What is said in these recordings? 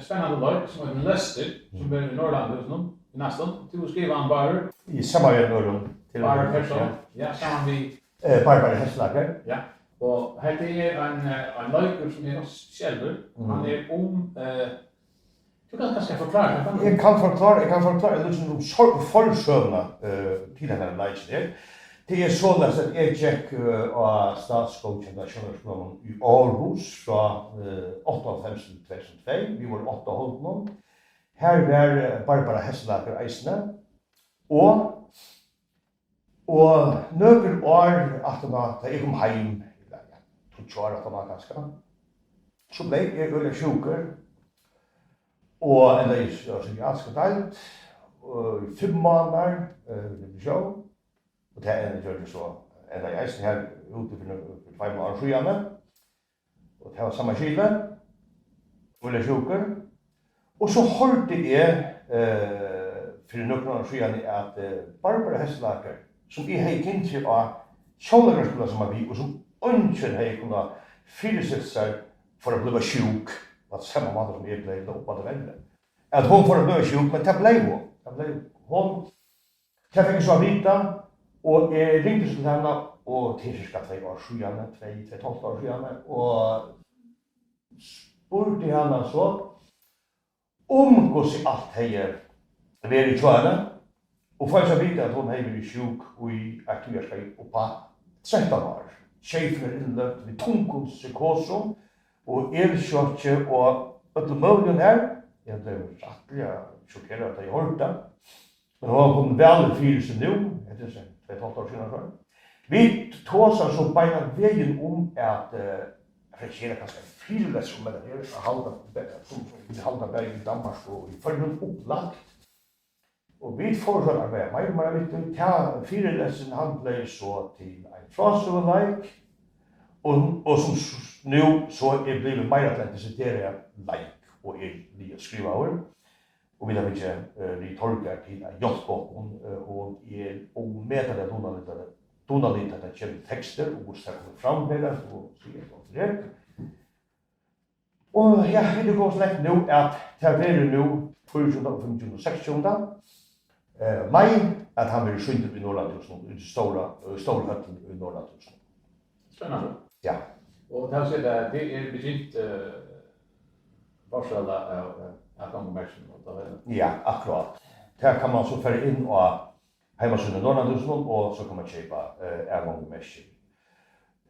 spännande løg som heter Løstir, som i Norðurlandahúsinum, i nästan. Du skriver han Bárður. I samarbete til Bárður Persson. Ja, sammen vi. Barbara Hesselager. Ja. Og her en leikur som ganska speciell. Han du kan kanske förklara det. Jag kan förklara liksom forsøvna til denne leiken. Det så at jeg gikk av statsgodkjente sjónleikinum i Aarhus fra 98 til 2002. Vi var 8 holdene. Her var Barbara Hesselager eisini. Og nøkker år da jeg kom hjem, tror jeg at det var ganske, så ble jeg veldig sjuker. Og enda i psykiatrisk delt, i 5 måneder, og det gjør det så, enda jeg eisen her ute for 5 år siden, og det var samme skive, veldig sjuker. Og så hørte jeg for noen år siden at Barbara Hesselager, som jeg hadde kjent til av sjónleikaran som var vi, og som ønsker hadde kunnet fyresette seg for å bli sjuk, på samme måte som jeg ble oppe av det veldig. At hun for å bli sjuk, men det ble hun. Det fikk jeg så vite, og jeg ringte til henne, og til cirka 2 år siden, 2-12 år siden, og spurte henne så, hvordan alt hadde vært i kjøene, og for å vite at hun hadde vært sjuk i aktivitetsskap oppe 13 år. Sjefen innløpt ved tungkunstpsykosen, og elsjokje og alle mulighetene her. Jeg ble rettelig sjokkeret at jeg hørte det. Men hun har kommet veldig fyre seg nå, etter 2-12 år siden. Vi tåser så beina veien at reagere kanskje fyrløs om det her, som halda bare i Danmark og i forhånd opplagt. Og vi får sånn arbeid, men vi tar fyrløsen han ble så til en frasøveleik, og som nu så blevet mer til å diskutere leik, og blir skriva over. Og vi har ikke vi tolker til å hjelpe og møte det donalit at det kommer tekster, og hvordan det kommer fram med det, og så videre. Og ja, det går slett nå at det er nå 24. og 25. og 26. Mai, at han blir skyndet i Norðurlandahúsinum, i store høtten i Norðurlandahúsinum. Spennende. Ja. Og det er begynt forskjell av gangmersen. Ja, akkurat. Der kan man så føre inn og heimasiden i Norðurlandahúsinum, og så kan man kjøpe gangmersen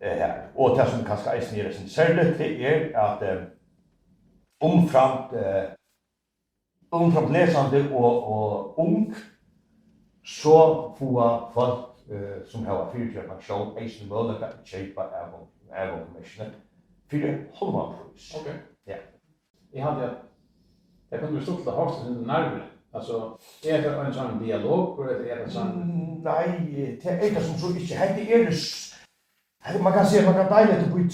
her. Og det som kanskje eisen gjør sin særlig til at omframt lesende og ung, så får folk som har 24 pensjon eisen mulighet å kjøpe gangmersen for halvmannpris. Ok. Ja. Jeg kunne bli stort til å ha seg nærmere. Altså, det en sånn dialog, eller det sånn? Nei, det det som så ikke. Man kan si at man kan deilig til å bli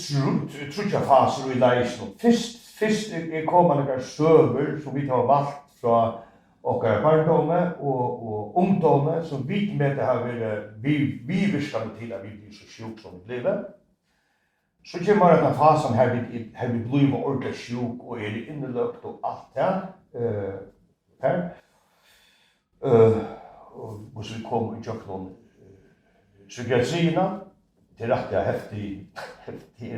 trutja faser i leisen. Først kommer noen søver som vi har valgt fra okkar barndome og ungdomme som vi med det har vært virskende til at vi blir så sjuk som vi blir. Så kommer denne fasen her vi blir ordentlig sjuk og inneløpt og alt det her. Og så vi kommer i noen psykiatrierna. Det rettelig heftig,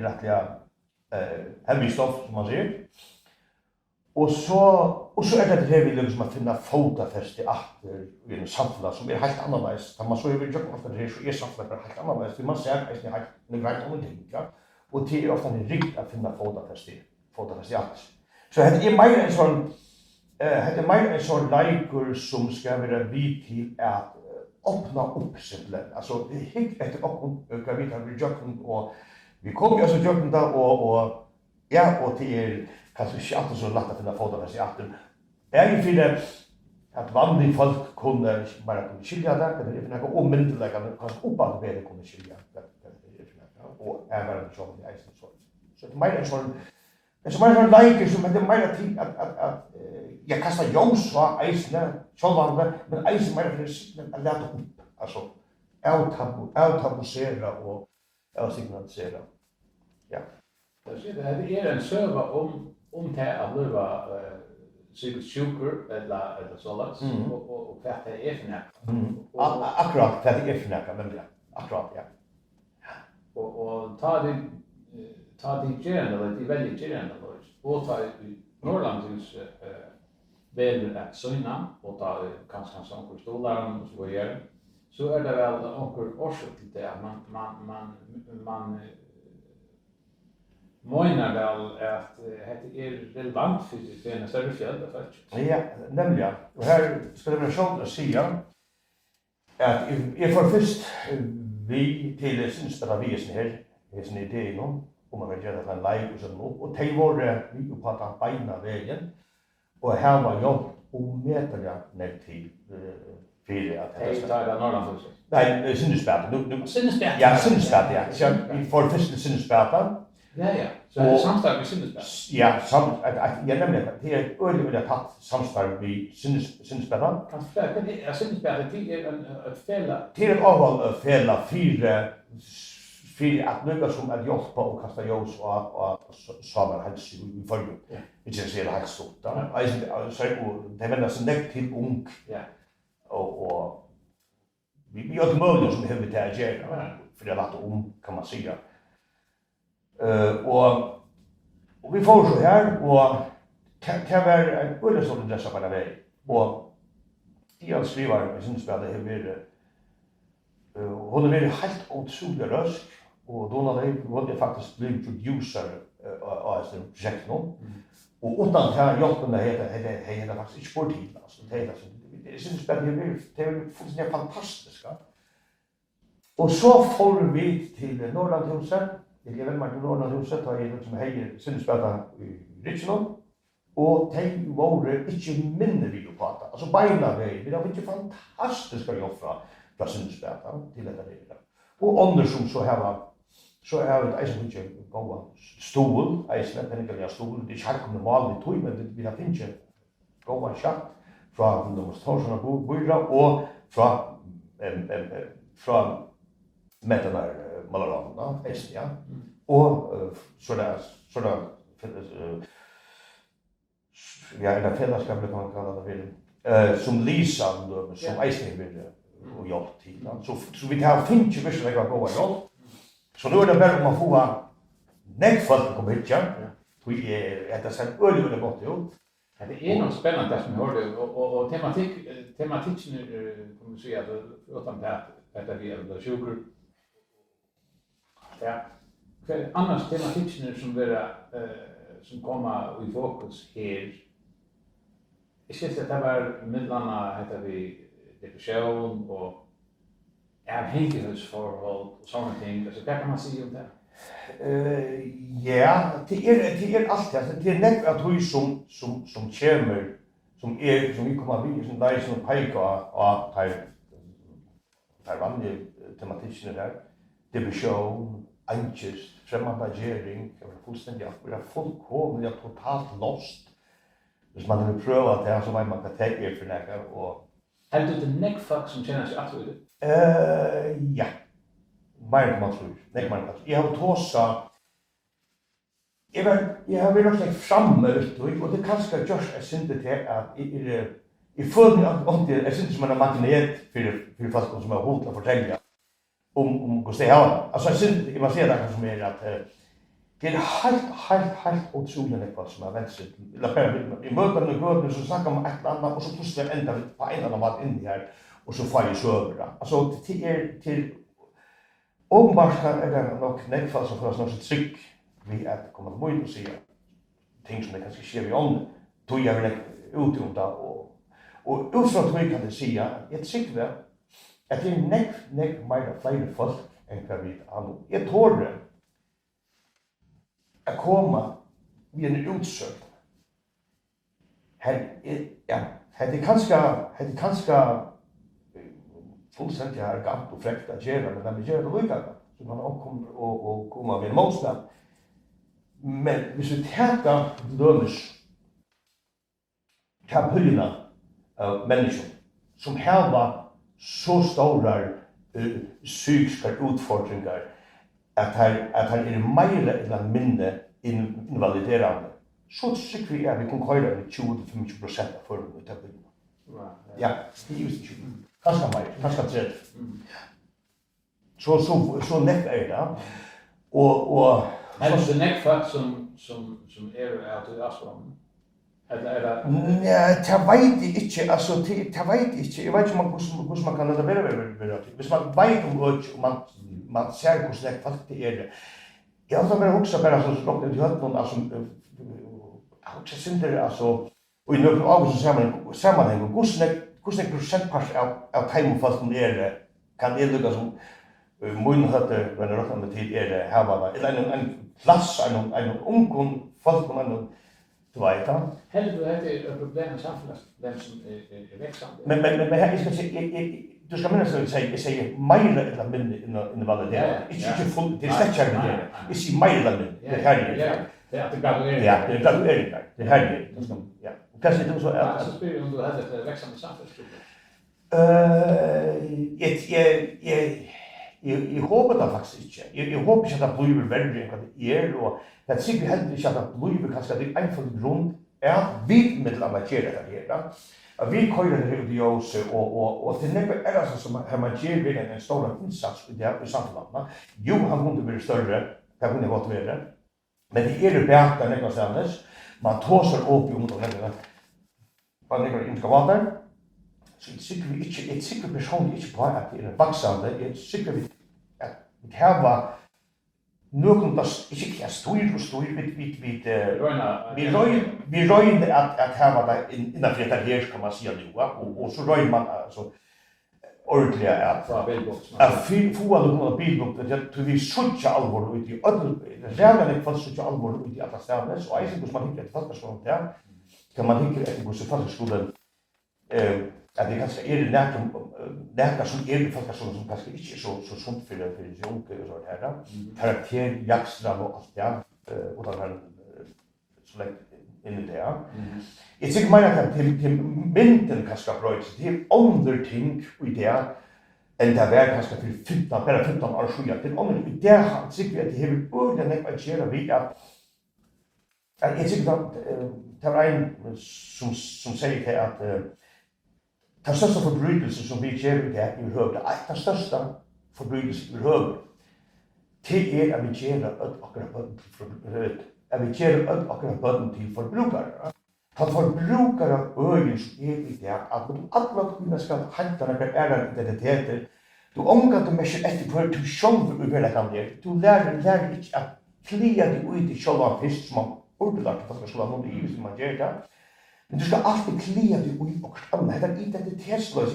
hemmelig stoff, som man sier. Og så det her vi liksom å finne fotafeste i en samfunn som helt annerledes. Da man så vil gjøre ofte det, så samfunnet helt annerledes. For man ser at det er greit om ting, ja. Og det ofte en rikt å finne fotafeste i alt. Så det mer en sånn leikur som skal være vid til at åpna opp simpelthen. Altså, det hikk etter hva vi tar gjøkken, og vi kom jo også gjøkken da, og det kanskje ikke alltid så lett å finne fotafeste i alt. For at vanlige folk kunne bare skilja det, og myndelegene kanskje oppad bedre kunne skilja det. Og var en sånn i eisen sånn. Så det mer en sånn leiker som det mer til at jeg kastar ljós av eisene, sjálvande, men eisen mer for å lete opp, altså avtabusere og avstigmatisere. Ja. Det en søva om det å bli psykisk sjukur eller sådant och vad det är för Akkurat, vad det är för något, nämligen. Akkurat, ja. Och ta det gerande, eller det väldigt gerande, och ta i Norrlandhus väljer att syna och ta kanske onkel stolar och så vidare. Så är det väl onkel orsak till det att man menar väl att det är relevant för en större fjäll faktiskt. Ja, nämligen. Och här ska det vara skönt att säga att jag får först vi till synspela visen här, sin idé om man vill göra en leik och sånt och det var vi på att beina vägen och här var jag omätliga ner till fyra att det tar det Norrlandhuset. Nej, synspela. Synspela. Ja, synspela, ja. Så vi får först synspela. Ja. Så det är samstarv med synspela. Ja, jag nämnde det är öliga tatt samstarv med synspela. Kan det är synspela det är ett fälla. Till ett avval fälla fyra att lyckas som att hjälpa och kasta ljus och samar hälsa i förgrund. Vi ska se det här stort. Så det vänder sig näck till ung. Ja. Och vi gör det möjligt som vi tar göra för det låter kan man säga. Och vi får så här och det var en öde sorts dessa på den vägen. Och jag skriver i sin spel det är hon är väldigt helt otrolig röst och då när det faktiskt blev producer av det projektet och utan att hjälpen det faktiskt inte sportigt alltså det syns att det är fullständigt fantastiskt. Och så får vi till Norrlandhuset. Jag vet man till Norrlandhuset har jag som hejer synspela i Richmond och det var inte minne vi på att alltså beina väg vi har inte fantastiska jobb från synspela till detta där. Och under som så är det eisini inte goda stol, eisini penningar stol, det är charkom mål vi tog men vi har inte goda chatt från de stora bojra och från metallar Malaran, eisini ja. Och sådär ja, det fällskapet kan man kalla det som Lisan som eisini vill och hjälp till. Så vi tar finns ju visst några goda jobb. Så nu är det bara om man får folk att komma hit, ja. Vi är det sen öliga gott jobb. Det är något spännande som jag hörde och tematiken kommer att säga att utan det vi är sjukur. Ja. Annars tematiken som kommer i fokus här. Jag syns att det var mellan heter vi depression och avhängighetsförhåll och sådana ting. Så vad kan man säga om det? Ja, det är allt det. Det är näck att hur som kommer som vi kommer vi som där som pekar och tar vanliga tematiken där. Depression, angst, främmandagering, fullständigt fullkomligt totalt lost. Hvis man vill pröva det så vet man kan ta er för näka och Har du det näck folk som känner sig att det? Ja. Mer man tror. Näck man att. Jag har tåsa jag har väl också framme och det kanske just är synd det att i full om det är synd som man magnet för folk som har hållit att fortälja om hur det är. Alltså jag synd man ser det som är att det är helt otroligt vad som har vänt sig. I möten och gården så snackar man ett annat och så plötsligt ändrar vi på en annan mat in här och så får jag söver. Alltså det är till åbenbart är det nog näckfall som får oss något tryck vi att komma på och se ting som det kanske sker vi om. Då jag vill utrota och utifrån det kan det säga ett sikte att det är näck mer fler folk än vad vi har. Jag tror det att komma vid en utsökt. Det är kanske fullständigt arrogant och fräckt att göra, men när vi gör det lika så man omkommer och komma med en motstånd. Men hvis vi tar lönes kapyllerna av människor som har så stora psykiska utfordringar att han är mer eller mindre invaliderande, så tycker vi att vi kan köra 20-25% av förmån utav bilen. Ja, det är just 20. Kanske mer, kanske 30. Så näck är det. Och det näck folk som är till Aslan. Eller nej, det vet jag inte. Alltså det vet inte. Jag vet inte hur man kan låta vara. Hvis man vet om och man ser hur näck folk det är. Jag har bara också bara så språk det har någon alltså också synder alltså och i några av oss sammanhang hur näck procentpart av timefolken är kan det lukka som mun hade när det råkade till är hava eller en plats en ung folk man tvätta. Hellre du hade ett problem med samhället, vem som är växande. Men här ska säga du ska minnas att säga mer eller mindre in vad det är. Inte full det är släckare det. Det är mer eller mindre. Det här är. Det är att graduera. Ja, det är graduering. Det här är. Ja. Kanske inte så att så spelar om du hade ett växande samhällsstruktur. Jag hoppas det faktiskt inte. Jag hoppas att det blir värre än vad det är och det tycker jag heller inte att det blir kanske det einfalla grund är vi med att markera det här. Att vi köra det ut i oss och det är det som här man ger en stor insats i det samhället. Jo, han kunde bli större, det kunde gott vara. Men det är det bättre än något annat. Man tåsar upp i det här. Man lägger in skavater. Så jag tycker personligen inte på att det är vaxande. Jag tycker att vi hava någon där inte stor vi röjner att hava det innan det här kan man säga nu och så röjner man alltså ordentliga att få alla bilbook att vi söker allvar ut i redan fast söker allvar ut i alla städer så är det man inte fast skolan där kan man inte att gå så fast skolan att det kanske är näka som är fast som kanske inte så sunt för de unga och så här karaktär jaktstram och allt ja och då har så länge in i det. Jag tycker man att till mynden kanske bröts till andra ting i det än det var kanske för 15 år sedan. Det andra i det tycker jag att det har ordentligt att göra vid att jag tycker att det var en som säger att den största förbrytelsen som vi gör i det i hög, den största förbrytelsen i hög, det är att vi gör akkurat böden till förbrukare. För förbrukare ögon så är det att alla kunna ska hämta några ära identiteter. Du omgår dem inte efter för du själv överlägger det. Du lär inte att klia dig ut i själva fisk som man borde lära för att skulle ha någon i som man gör det. Men du ska alltid klia dig ut och annat. Det är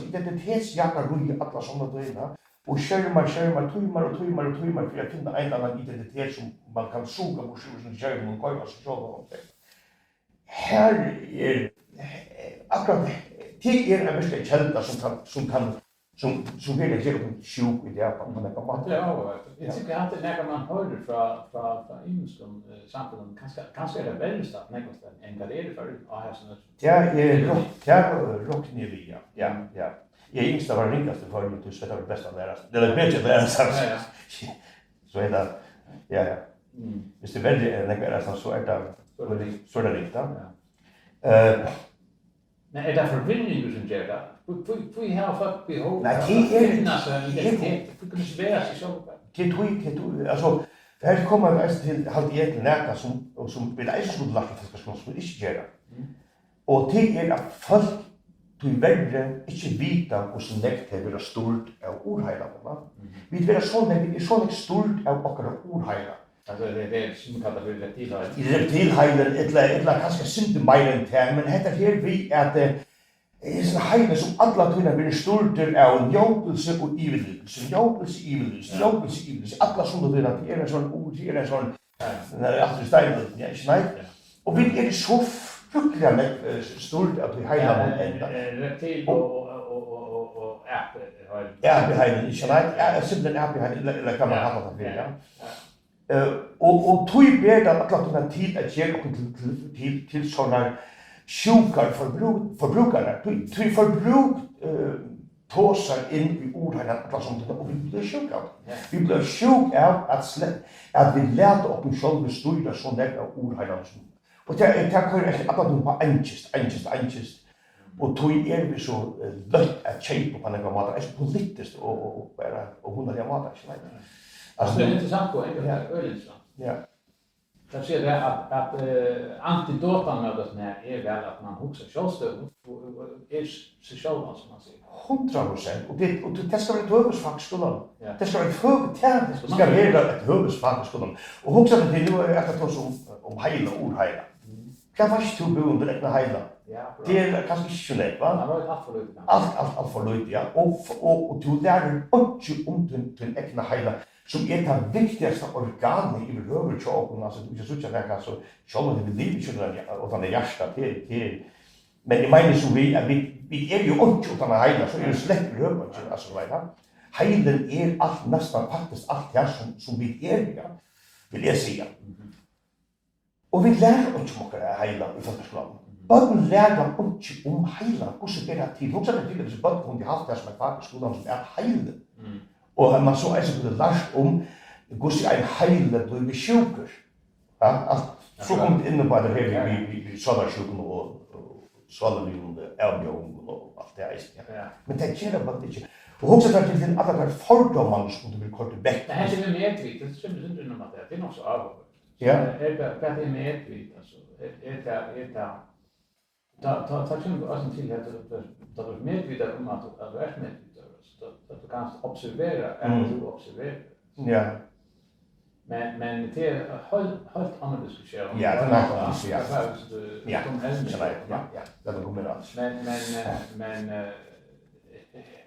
identitetsjakar runt alla sådana döna. Och skärmar, tummar för att finna en annan identitet som man kan suga på sin skärm och kolla sig själv om det. Här är akkurat det är en väldigt kända som vill göra en sjuk i det på något sätt. Ja, jag tycker att när man hör från inifrån samhällen kanske är det bästa nästan än vad det är för Det är rock ner ja. Jag yngsta var ringaste för att du ska ta det bästa läras. Det är bättre läras. Så är det ja. Hvis det väldigt nästan så är det riktigt. Men är det förvinning som gör det? Vi har fått behov av identitet. Det kan inte vara så. Det alltså här kommer det till halt egentligen näka som vill inte skulle lacka för ska skulle inte göra. Och det är att folk du väljer inte vita och så näkt det vara stort av orheilarna. Vi vill så stort av och orheilar. Alltså det är som kallar för reptilheilar. Reptilheilar eller kanske synd mer än det men heter här vi att det är så heilar som alla tunna blir stort av njötelse och ivelydelse. Alla sådana där det är en sån ord, det är en sån när att ställa ja, nej. Och vi är så fruktansvärt stort att vi heilar mot ända. Reptil och äppelheilar. Äppelheilar, inte nej. Simpelthen äppelheilar eller kan man ha det för ja. Och tog ber det att låta tid att ge till sådana sjukar förbrukare. Tog förbruk tåsar in i orden att som det och vi blir sjuka. Vi blir sjuka av att vi lärde oss själva styra så där ordheilar. Och det kan ju att man på angest. Och tog vi så lätt att köpa på några mat, är politiskt och bara och hon har mat så nej. Alltså det är intressant på en ölinsla. Ja. Det ser det att antidotan med det här är väl att man huxar självstöd och är sig själv som man säger. 100%. Och det ska vara ett hövesfag skolan. Ja. Det ska vara ett hövesfag. Det ska vara ett hövesfag skolan. Och huxa det nu är att ta om hela och hela. Kan man inte bo under egna hela. Ja. Det är kanske inte så lätt, va? Det var allt för lite. Allt för lite, ja. Och du lär inte om till egna hela som är det viktigaste organet i rövertjocken. Alltså du ska säga det alltså själva det livet och den hjärta till. Men jag menar så vi är ju inte utan hela så är det släpp röver alltså vet du. Heilen är allt nästan faktiskt allt det som vi är ja. Vill jag säga. Och vi lär oss om att hela i folkskolan. Barn lär inte om hela hur så det till. Hur så det till så barn kunde haft det som en folkskolan som är heilen. Och man så är så det lärt om hur så en heile blir sjuker. Ja, så kommer det in på det här vi sådär sjuken och svalalivet avbjörning och allt det här. Men det känner man inte. Och också där till alla där fördomar som du vill korta väck. Det här är ju medvitt, det stämmer inte inom att det är nog så avgått. Ja. Är det medvitt alltså? Ta känner också till att du är medvitt om att du är medvitt så att du kan observera att du observerar. Ja. Men det är helt annan diskussion. Ja, det är också ja. Ja. Ja, det kommer alls. Men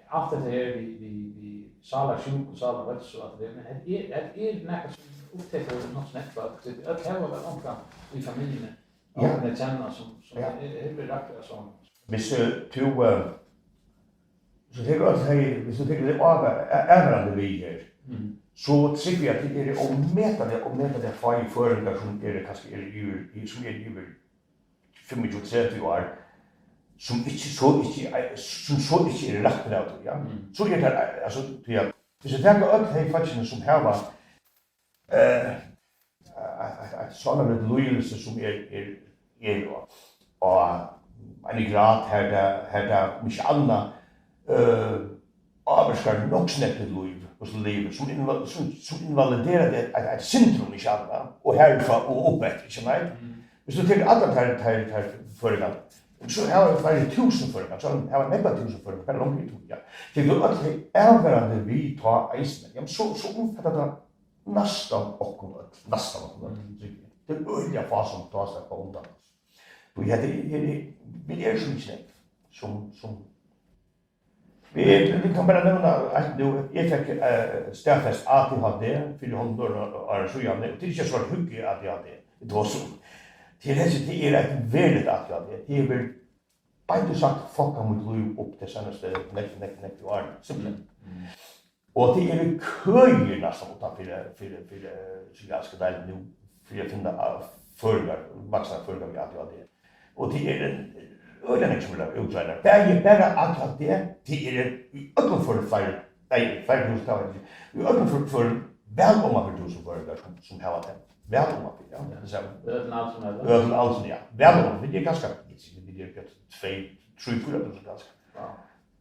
allt det här vi sala sjuk och sala rätt så att det är något som upptäcker något snett för att det här var väl omkring i familjen. Ja, det känner som är berättat som. Hvis du så tänker jag att hvis du tänker det avgörande vi här. Så tycker jag att det är ommätande fag föringar som är kanske som är över 25-30 år som så inte är rätt av det, ja. Så är det alltså ja. Hvis jag tänker att det faktiskt som här var att sådana med lojalitet som är och en grad här mycket annat avskar nog snäppet liv och så livet som invaliderar ett syndrom i själva och härifrån och uppåt, inte nej. Hvis du tänker alla här föregår så har det varit 1000 föregår så har det nästan 1000 föregår för lång tid ja. Det går att avgörande vi tar eisini. Ja, så omfattar det nästan och nästan. Det är ju fast som tar sig på undan. Vi hade vi är så snäpp som vi kan bara nämna att nu jag fick stärfest ADHD för 100 år så jag det är inte så hugg ADHD. Det var så. Det är ett väldigt ADHD. Det är väl bara sagt folk har mot liv upp det senaste nästa år simpelt. Och det är köer nästan för psykiatriska delen nu för att finna föräldrar vuxna föräldrar med ADHD. Och det är en öden som vill uträtta. Det är bara ADHD. Det är i öppen för fler hustal. I öppen för väl om man vill så föräldrar som har det. Väl om man vill, ja. Öden alltså ja. Väl om det är ganska det är 2-3-4 ganska.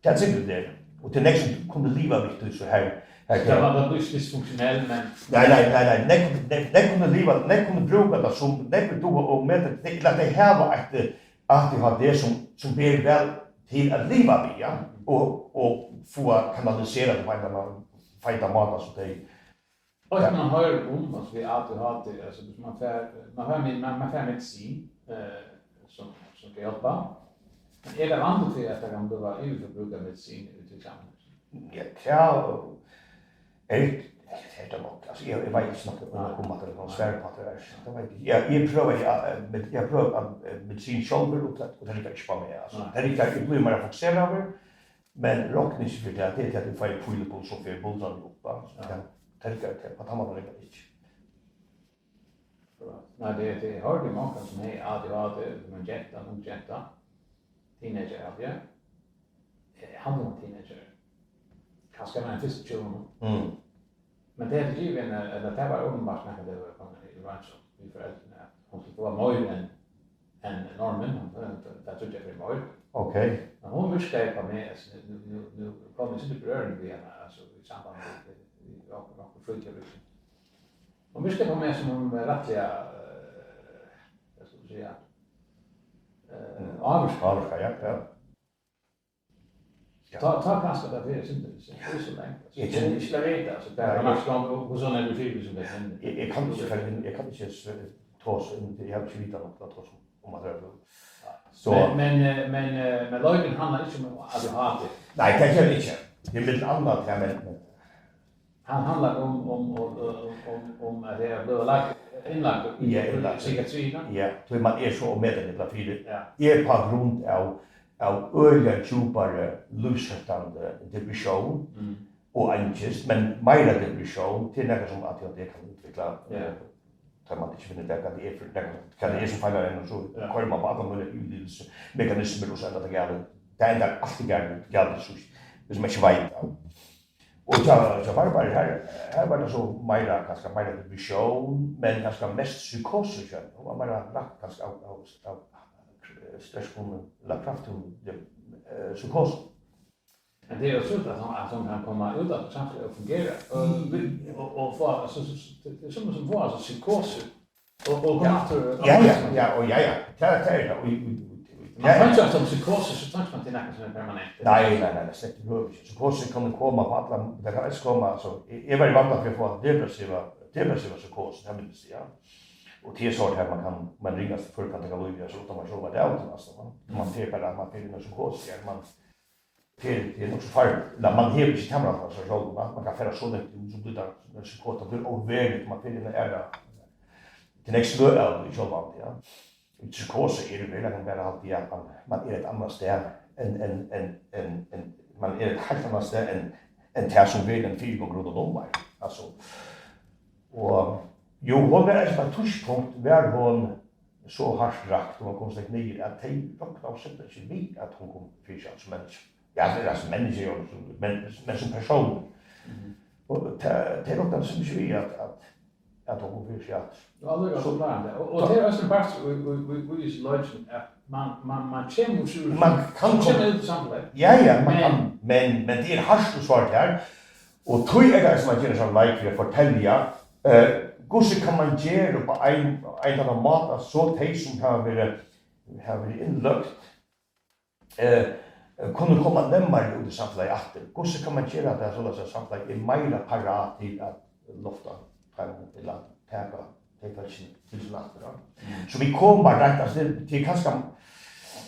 Det är simpelt det. Och till nästa kunde leva viktigt så här. Det var dysfunktionell men nej kunde bruka det som nej då och med det här att det har det som blir väl till att leva vid ja och få kanalisera det på man fighta mat så det och man hör om alltså vi alltid har det alltså man får medicin som kan hjälpa. Men är det vanligt för att det var överförbrukad medicin till exempel? Ja, det nog. Alltså jag vet inte om att det var svårt på det där. Jag prövar medicin själv och det är inte bara med. Alltså det är inte jag blir mer fokuserad över. Men rockning för det är att det får en full puls och för bultar upp. Det är inte på tamma det inte. Nej, det har du många som är ADHD, men jetta. Teenager av ja. Han var teenager. Kanske man först 20. Men det är ju en eller det var uppenbart när det var kommit i ranch vi föräldrarna. Hon skulle vara mer än en normen, det tror jag för mig. Okej. Men hon viskar på mig, alltså, nu kommer jag inte beröring vid henne, alltså i samband med något fritidshus. Hon viskar på mig som om rättliga, vad ska jag säga, Avska, ja. Ta ganska det för sig, det är så länge. Jag känner inte vet alltså, det är något som hur sån är det som det händer. Jag kan inte ta så jag har inte vita något att ta om att röra. Så men lagen handlar inte om att du har det. Nej, det gör det inte. Det är mitt annat här men han handlar om att det är blivit inlagt i psykiatrien. Ja, då man är så medveten på fyra. Är på grund av öliga djupare livshäftande depression och angst, men mera depression till något som att det kan utveckla tar man inte finner det kan det är för det kan det är som faller in och så kommer man på alla möjliga mekanismer och så att det gäller det är alltid gäller så det som inte vet och så Barbara här var det så mera ganska mera depression men ganska mest psykos och var mera lagt ganska av stressfull la kraften psykos. Men det är ju så att de kan komma ut att samtidigt och fungera och få alltså det är som får alltså psykos och komma till ja. Det är man kan inte ha psykos så tänker man till något som är permanent. Nej, släkt behöver inte. Psykos kan komma på alla det kan också komma så är väl vanligt att få depressiva psykos det minns jag. Och det är så här man ringar till förkategorier så att man själva det out nästan. Man tänker att man finner psykos man det är också farligt. Man har inte kamera så själv man kan föra så det som blir där psykos att det är övervägt man finner är det nästa år i själva ja. Psykos är det väl bara alltid att man är ett annat ställe än man är ett helt annat ställe än det som vill en 4 gånger runt om mig. Alltså och jo, hon var ett touchpunkt där hon så hardt rakt och hon kom sig ner att det dock av sig inte vid att hon kom fiska som människa. Ja, det är som människa men som person. Och det är dock som vi att hon kom fiska. Ja, det är så bra. Och det är också en part vi är lösen att man känner sig man kan känna ut samtidigt. Ja, man kan men det är hardt och svårt här. Och tror jag det som man känner som like för att fortälja Gosse kan man göra på en annan mat så de som har varit inlagt kunde komma närmare ut i samhället efter. Gosse kan man göra det så att samhället är mer parat till att lofta eller täcka till sin efter. Så vi kommer rätt alltså det är ganska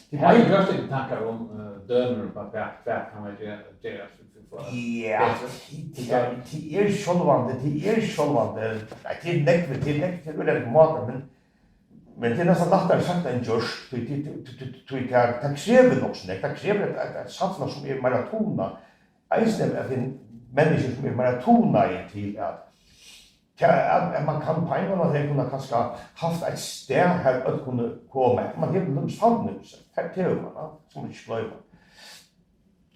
det har ju just inte tankar om dömer på att kan man göra ja, det är självande. Det är nektigt mat, men det är nästan lättare sagt än just. Det kräver också, det kräver ett samfällag som är maratona. Eisini är en människa som är maratona till att man kan på en gång att kunna kanske haft ett steg här att kunna komma. Man har lumsfallnelse, här till man, som inte glömmer.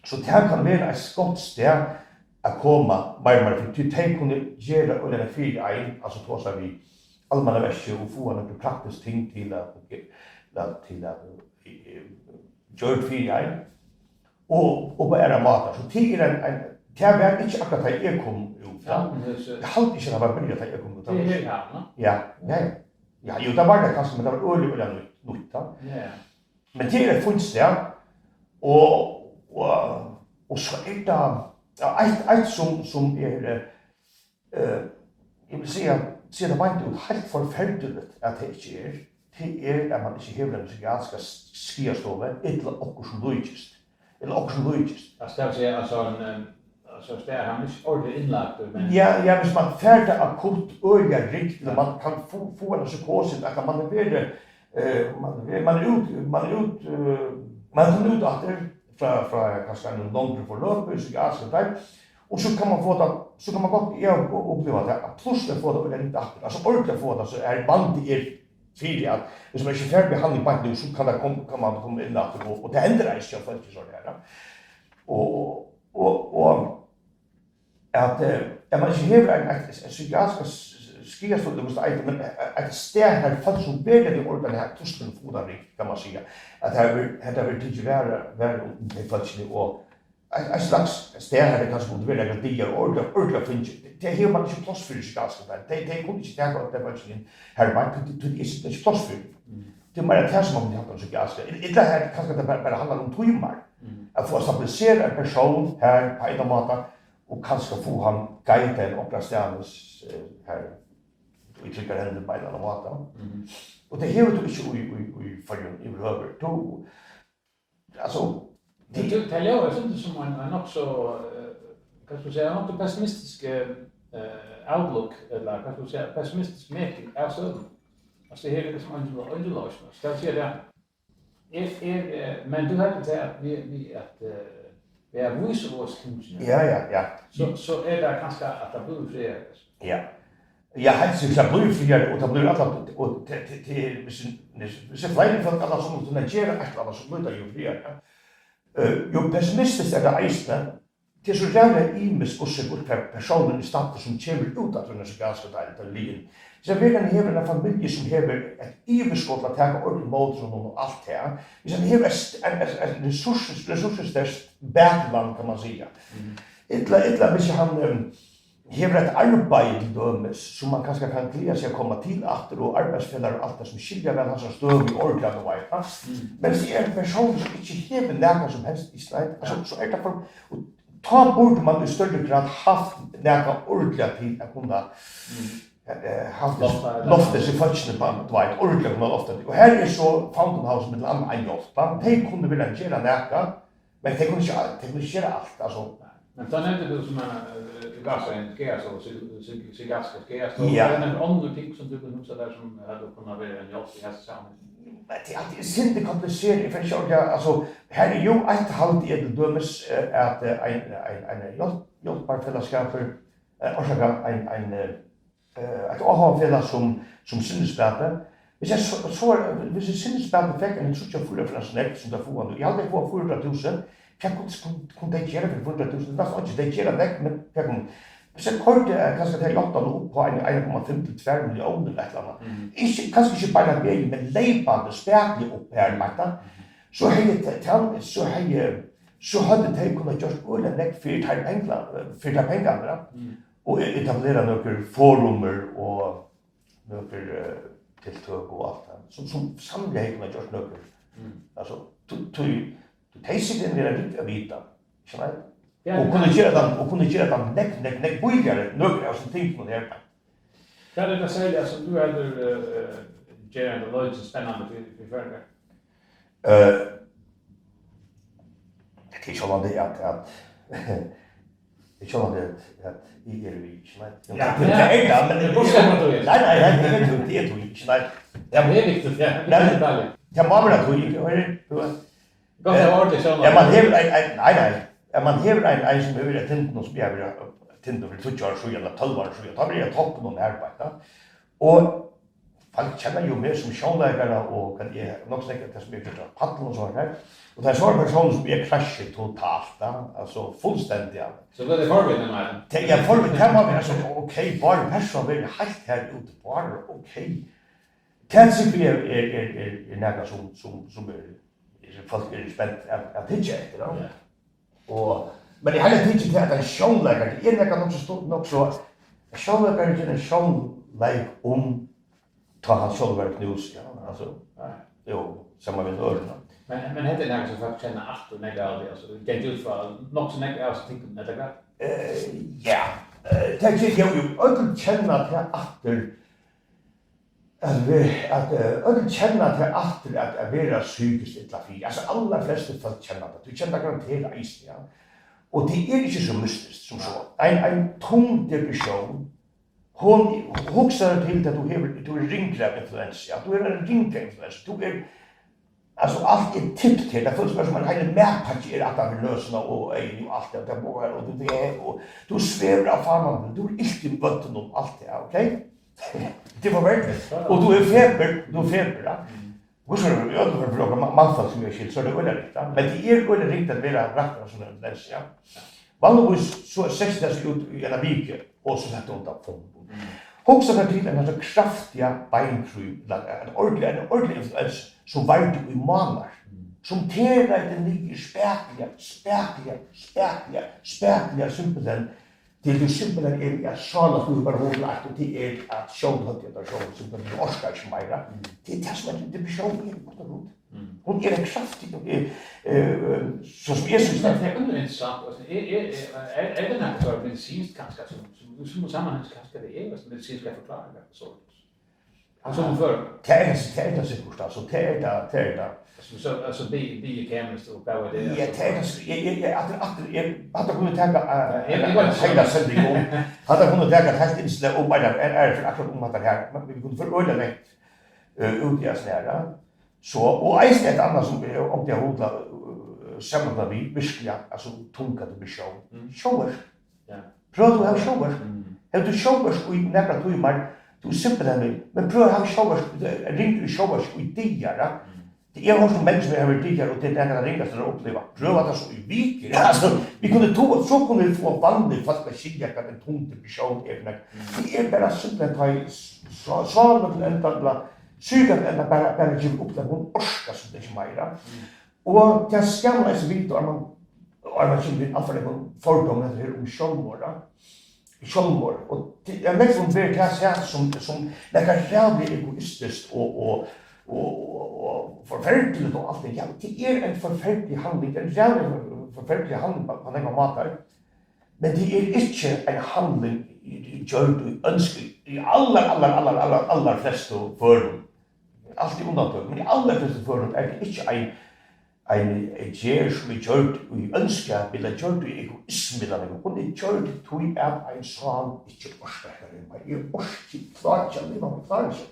Så det här kan vara ett gott steg att komma närmare för att de kunde göra ordentligt fyra en, alltså tåsa vi allmänna väskor och få några praktiska ting till att göra fyra en och på era matar. Så det är det var inte akkurat att jag kom ut. Jag hade inte att det var börjat att jag kom ut. Det är helt här, Ja, jo, det var det kanske, men det var öliga nytta. Men det är ett funnsteg och så är det ett som är jag vill säga det var inte helt förfärligt att det inte är att man inte har en psykiatrisk skriastove eller också logist. Alltså det vill säga så det är han inte ordentligt inlagt men ja, hvis man färdig akut öliga riktigt man kan få en psykos att man man ut efter från kanske en lång förlopp så ganska och så kan man få det så kan man gott uppleva det plus det får det inte efter alltså orkar få det så är band är fyra att hvis man inte färdig behandling på nu så kan man komma in efter och det ändrar sig för att så där och att man inte har en psykiatrisk skriva så det måste men att stär här fall som väldigt ordan här tusen fodan kan man säga att här vill det vara det fallet och en slags stær her kanskje måtte være en dier ordentlig finnes. Det er man ikke plass for det ganske der. Det kunne ikke tenke at det var ikke her, men det er ikke plass for det. Det er bare det som man må så ganske. Det her kanskje det bare handler om timer. At få stabilisere en person her på en måte, og kanskje få han guide en opplastjernes her, og trykker henne på en eller annen måte. Og det hever du ikke i forhånd i behøver. Altså, det lever sånt som en också kan du säga något pessimistisk outlook eller kan du säga pessimistisk making av så alltså det är liksom underlösning ska jag säga det men du hade sagt att vi är visuellt kunskap ja så är det kanske att det blir fler ja jag hade så jag blir fler och det blir alla och till så flyger folk alla som såna ger alla som blir ju fler jo pessimistiskt det eisini, det så rævlig imes usikkert hver personen i staten som kommer ut av denne ganske deilig lijen. Så jeg vil hever en familie som hever et iverskott til å ta ordentlig måter og alt det. Hvis han hever en ressurssterkt backland, kan man säga. Etla hvis han hever et arbeid til dømes, som man kanskje kan glede seg å komme til atter og arbeidsfeller og alt det som skiljer vel hans støv i ordentlig og veita. Men hvis det er en person som ikke hever nærmere som helst i sleit, så er det for... Ta borde man i større grad haft nærmere ordentlig til å kunne haft loftet seg faktisk på veit, ordentlig kunne loftet. Og her er så Fountain House med en annen hjelp. De kunne vilja gjøre nærmere, men de kunne ikke gjøre alt, altså. Men då nämnde du som gasa en gas och så gaska gas och det är en annan ting som du kan huska där som hade kunnat vara en jobb i häst samman. Men det är synd komplicerat för jag alltså här är ju ett halt i det dömes att en hjälparfällskap orsaka en att ha fälla som syndespärte. Hvis jeg syndespærte fikk en trutja fulla flansnäck som där får jag hade få 400,000. Jag kunde inte göra för 100,000, det var inte det göra väck, men jag kunde. Så jag hörde kanske att jag lottade upp på 1,5 till 2 miljoner eller ett annat. Kanske inte bara väg, men lejbande spärklig upp här i makten. Så hade de kunnat göra ölen väck för de pengarna. Och etablera några forumer och några tilltök och allt det. Som sannolikt hade kunnat göra några. Alltså, de sitter ner riktigt av vita, ikke sant? Og kunne gjøre dem nekk bøyligere nøkker av som ting på det her. Hva er det særlig som du gjør en løyd som spennende for følge? Det er sånn det at jeg er vi, ikke sant? Ja, men det er ikke. Nei, det er to, ikke sant? Det er viktig, det er detaljer. Det må være to, ikke? Gott det ordentligt så. Ja, man hever en som hever et tinten som jeg vil tinten for 20 år siden eller 12 år siden. Da blir jeg toppen om arbeid. Og folk kjenner jo mer som sjónleikara og kan jeg nok snakke til som jeg gjør paddel og sånn her. Og det er sånne personer som jeg krasjer totalt, altså fullstendig. Så det er forberedt meg? Ja, forberedt. Her var vi altså, ok, Bárð Persson vil helt her ute, bare ok. Kanskje er nægget som folk er spent at hitje etter, men jeg heller hitje til at en sjónleikar, det er nekka nok så, en sjónleikar er en sjónleik ta hans sjónleikar knus, altså, jo, saman med ørena. Men heter det nekka som folk kjenner alt og nekka av det, altså, det er ut fra nok så nekka av ting, etter hva? Ja, det er jo, ødel kjenner til atter, att öll känna till att vara psykiskt illa fri. Alltså alla flesta folk känner det. Du känner garanterat eisini, ja. Och det är inte så mystiskt som så. En tung depression, hon huxar till att du är ringgrav influensa. Du är en ringgrav influensa. Du är alltså allt är tippt till. Det första som en hel märkpack att det vill lösna och ej och allt det där bor här och det och du svävar av fanan. Du är inte i botten om allt det, okej? Det var verkligt. Och du är feber, ja. Och så är det över för några manfall som jag skilt, så är det överligt. Men det är överligt att vara rätt av sådana tendens, ja. Vanligtvis så 60 ut i en vike och så sätter hon där på. Hugsa det til en kraftiga beinkrym, en ordentlig influens som varde i månader, som tera det nye spekliga simpelthen, til du simpelthen at sånn at du bare holder at det at sjånhøttet og sånn, simpelthen du orskar ikke meira. Det det som det besjån godt og godt. Hon en kraftig, så som jeg synes det er interessant. Er det nok så medicinsk kanskje, som på sammenhæng kanskje det er, medicinsk forklaring så. Som før. Det er det sikkert, altså, det er det. Altså biokemist og bæði det. Ja, det er at kunne tenke hele sendingen. Hadde kunne tenke helt innslag om akkurat det her, men vi kunne få øyne lengt ut i snæra. Så og eisen et annet som om det hodla sammen vi virkelig altså tunga til besjå. Sjåversk. Ja. Prøv du ha sjåversk. Har du sjåversk i nekra tøymar, du simpelthen, men prøv ha sjåversk, ringer sjåversk i diara. Det är också människor som har varit och det är det ringaste att uppleva. Pröva det så i viker. Alltså, vi kunde så kunde vi få vanligt fast att skilja att en tungt person är. Det är bara simpelt att svara till ända sygan än bara ge upp den hon orskar så det är mera. Och det skamlar så vitt och man känner att det fördomar här självmord. Självmord och det är liksom det här som lägger jävligt egoistiskt och forferdelig og alt det. Ja, det er en forferdelig handling, en jævlig forferdelig handling på denne måten. Men det er ikke en handling gjør du ønsker i aller fleste forum. Alltid undantag, men i aller fleste forum er det ikke en gjør som er gjør du i ønsker, eller gjør du i egoisme, og det gjør du tog at en sånn ikke orsker her. Jeg orsker ikke, klarer ikke, man klarer ikke.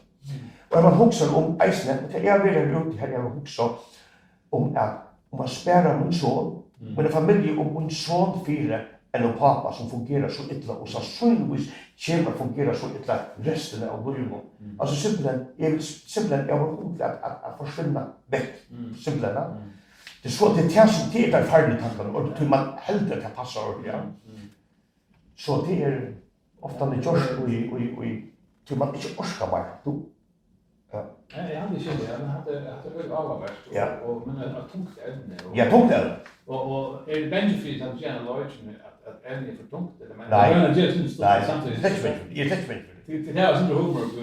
Og man husker om eisene, og det er veldig ute her, jeg husker om at man spærer min son, men en familie om min son fire enn en pappa som fungerer så ytla, og sannsynligvis kommer fungerer så ytla resten av livet. Altså simpelthen, jeg har hånd at forsvinne vekk, simpelthen. Det er så det er der ferdig tankene, og det tror man heldig at det passer ordentlig. Så det er ofte det gjørs, og tror man ikke orsker mer. Jeg hadde ikke det, men jeg hadde veldig avhverst, men det er tungt evne. Ja, tungt evne. Og er det benjefrit at du gjerne løyden at evne er for tungt? Nei, det er ikke benjefrit. Jeg er ikke benjefrit. Det er sånn humor for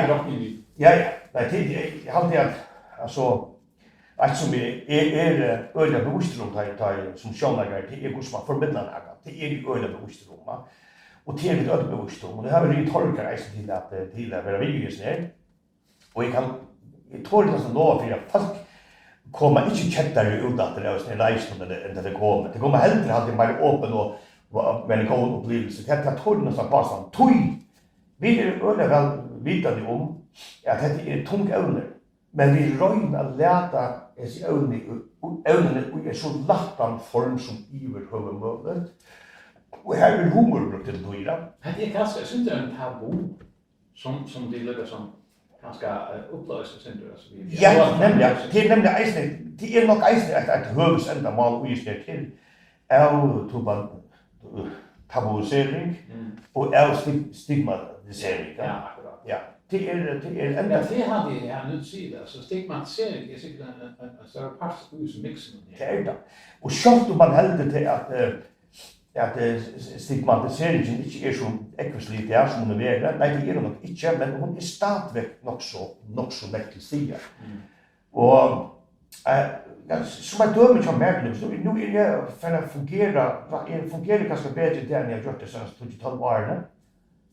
droppning i. Ja. Jeg hadde at, altså, alt som er øyne bevisst rom, som sjónleikar, det er hvordan man formidler noe. Det er øyne bevisst rom, og det er litt øyne bevisst rom. Og det har vært tolker eisen til å være viljesnær. Og jeg tror det er lov for at folk kommer ikke kjettere ut at det er sånn reisen enn det kommer. Det kommer heller alltid mer åpen og med en god opplevelse. Jeg tror det er sånn påstand. Vi er øyne vel vitende om at dette er tung evner, men vi røyner å lete disse evnene i en så lattan form som iver høver mulig. Og her er humor brukt til å gjøre. Det er kanskje, jeg synes det er en tabu som de lukker som ganska upplöst synder alltså vi. Ja, nämligen. Det är nämligen eisen. Det är nog eisen ett huvudändamål och just det till toban tabuisering och stigmatisering. Ja, akkurat. Ja. Det är ända. Men det hade jag nu sida så stigmatisering är säkert en större part av mixen. Det är det. Och självt man hällde till at stigmatiseringen ikke er så ekvislig det som hun er. Nei, det er nok ikke, men hun er stadigvæk nok så lett til stiger. Og som jeg dømer ikke har merket, så nå er jeg for å fungere ganske bedre det enn jeg har gjort det senest 12 årene.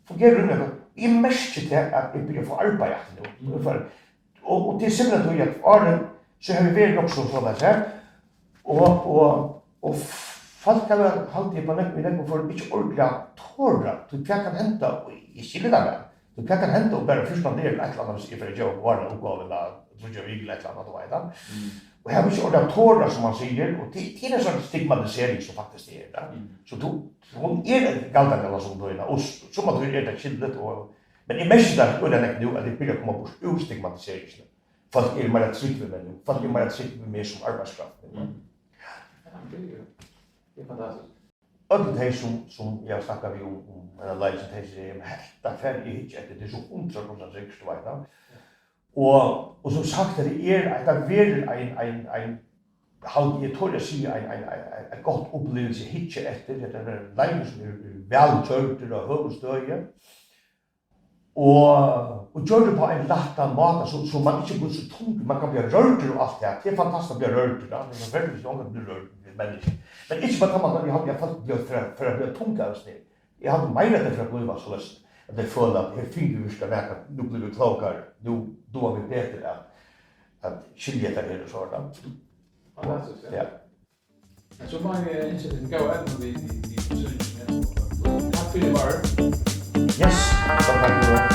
Fungerer det noe. Jeg merker til at jeg begynner å få arbeid nå. Og det er simpelthen at årene så har vi vært nok sånn her. Og folk kan alltid på nekko for ikke ordentlig tåra. Du kan hente, og jeg skiller det med. Du kan hente og bare først del et eller annet hvis jeg får gjøre varene oppgave, eller tror jeg vil et eller annet og veida. Og her er ikke ordentlig tåra, som man sier, og det er en sånn stigmatisering som faktisk er det. Så hun er en galdende som du er, og som at du er det skildet. Men jeg merker det ordentlig nå, at det begynner å komme bort ur stigmatiseringen. Folk er mer trygg med meg, folk er mer trygg med meg som arbeidskraft. Det er fantastisk. öll de som jag snackar vi om en leik som de säger men helt färdig hit efter det så 100% säkert du vet. Och som sagt det en how jag tror jag säger en gott upplevelse hit efter det är leik som är väl körd och högstöje. Och gör det på en lättan mat så man inte blir så tung, man kan bli rörd och allt det. Det är fantastiskt att bli rörd. Det är väldigt många blir rörd människor. Men inte bara man jag fått för att bli tungare steg. Jag hade mer det för att bli så löst. Att det för att det finns vi ska läka nu blir vi klokare. Nu då vi bättre att skilja det här så där. Fantastiskt. Ja. Så många insikter gå även vid försöken. Tack för det var. Yes, tack för det.